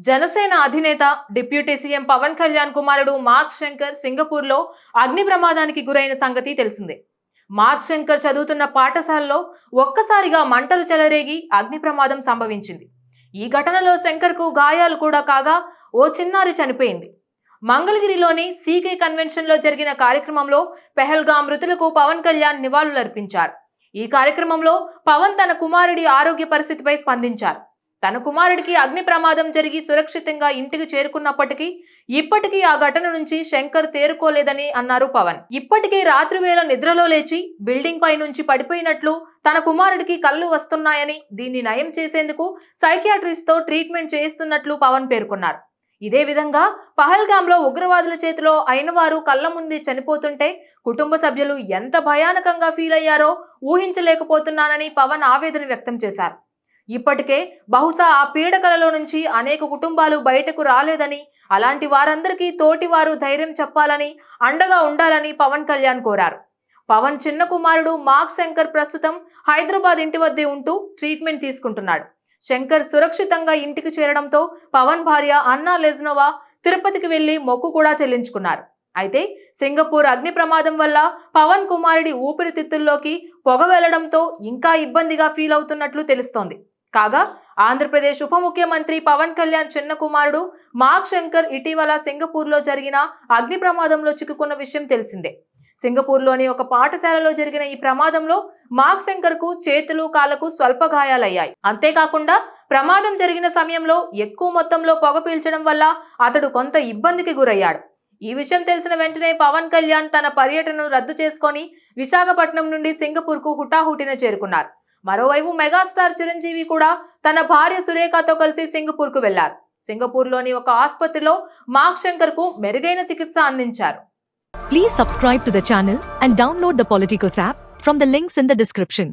జనసేన అధినేత deputy CM Pawan Kalyan కుమారుడు mark Shankar సింగపూర్లో అగ్ని ప్రమాదానికి గురైన సంగతి తెలిసిందే. మార్క్ శంకర్ చదువుతున్న పాఠశాలలో ఒక్కసారిగా మంటలు చెలరేగి అగ్ని ప్రమాదం సంభవించింది. ఈ ఘటనలో శంకర్కు గాయాలు కూడా కాగా ఓ చిన్నారి చనిపోయింది. మంగళగిరిలోని సీకే కన్వెన్షన్ లో జరిగిన కార్యక్రమంలో పెహల్గాం మృతులకు పవన్ కళ్యాణ్ నివాళులర్పించారు. ఈ కార్యక్రమంలో పవన్ తన కుమారుడి ఆరోగ్య పరిస్థితిపై స్పందించారు. తన కుమారుడికి అగ్ని ప్రమాదం జరిగి సురక్షితంగా ఇంటికి చేరుకున్నప్పటికీ ఇప్పటికీ ఆ ఘటన నుంచి శంకర్ తేరుకోలేదని అన్నారు పవన్. ఇప్పటికే రాత్రి వేళ నిద్రలో లేచి బిల్డింగ్ పై నుంచి పడిపోయినట్లు తన కుమారుడికి కళ్ళు వస్తున్నాయని, దీన్ని నయం చేసేందుకు సైకియాట్రిస్ట్ తో ట్రీట్మెంట్ చేయిస్తున్నట్లు పవన్ పేర్కొన్నారు. ఇదే విధంగా పహల్గాంలో ఉగ్రవాదుల చేతిలో అయిన వారు కళ్ళ ముందే చనిపోతుంటే కుటుంబ సభ్యులు ఎంత భయానకంగా ఫీల్ అయ్యారో ఊహించలేకపోతున్నానని పవన్ ఆవేదన వ్యక్తం చేశారు. ఇప్పటికే బహుశా ఆ పీడకలలో నుంచి అనేక కుటుంబాలు బయటకు రాలేదని, అలాంటి వారందరికీ తోటి వారు ధైర్యం చెప్పాలని, అండగా ఉండాలని పవన్ కళ్యాణ్ కోరారు. పవన్ చిన్న కుమారుడు మార్క్ శంకర్ ప్రస్తుతం హైదరాబాద్ ఇంటి వద్దే ఉంటూ ట్రీట్మెంట్ తీసుకుంటున్నాడు. శంకర్ సురక్షితంగా ఇంటికి చేరడంతో పవన్ భార్య అన్నా లెజ్నోవా తిరుపతికి వెళ్లి మొక్కు కూడా చెల్లించుకున్నారు. అయితే సింగపూర్ అగ్ని ప్రమాదం వల్ల పవన్ కుమారుడి ఊపిరితిత్తుల్లోకి పొగ వెళ్లడంతో ఇంకా ఇబ్బందిగా ఫీల్ అవుతున్నట్లు తెలుస్తోంది. కాగా ఆంధ్రప్రదేశ్ ఉప ముఖ్యమంత్రి పవన్ కళ్యాణ్ చిన్న కుమారుడు మార్క్ శంకర్ ఇటీవల సింగపూర్లో జరిగిన అగ్ని ప్రమాదంలో చిక్కుకున్న విషయం తెలిసిందే. సింగపూర్లోని ఒక పాఠశాలలో జరిగిన ఈ ప్రమాదంలో మార్క్ శంకర్ కు చేతులు కాళ్లకు స్వల్ప గాయాలయ్యాయి. అంతేకాకుండా ప్రమాదం జరిగిన సమయంలో ఎక్కువ మొత్తంలో పొగ పీల్చడం వల్ల అతడు కొంత ఇబ్బందికి గురయ్యాడు. ఈ విషయం తెలిసిన వెంటనే పవన్ కళ్యాణ్ తన పర్యటనను రద్దు చేసుకొని విశాఖపట్నం నుండి సింగపూర్ కు హుటాహుటిన చేరుకున్నారు. మరోవైపు మెగాస్టార్ చిరంజీవి కూడా తన భార్య సురేఖతో కలిసి సింగపూర్ కు వెళ్లారు. సింగపూర్లోని ఒక ఆసుపత్రిలో మార్క్ శంకర్ కు మెరుగైన చికిత్స అందించారు. Please subscribe to the channel and download the Politicos app from the links in the description.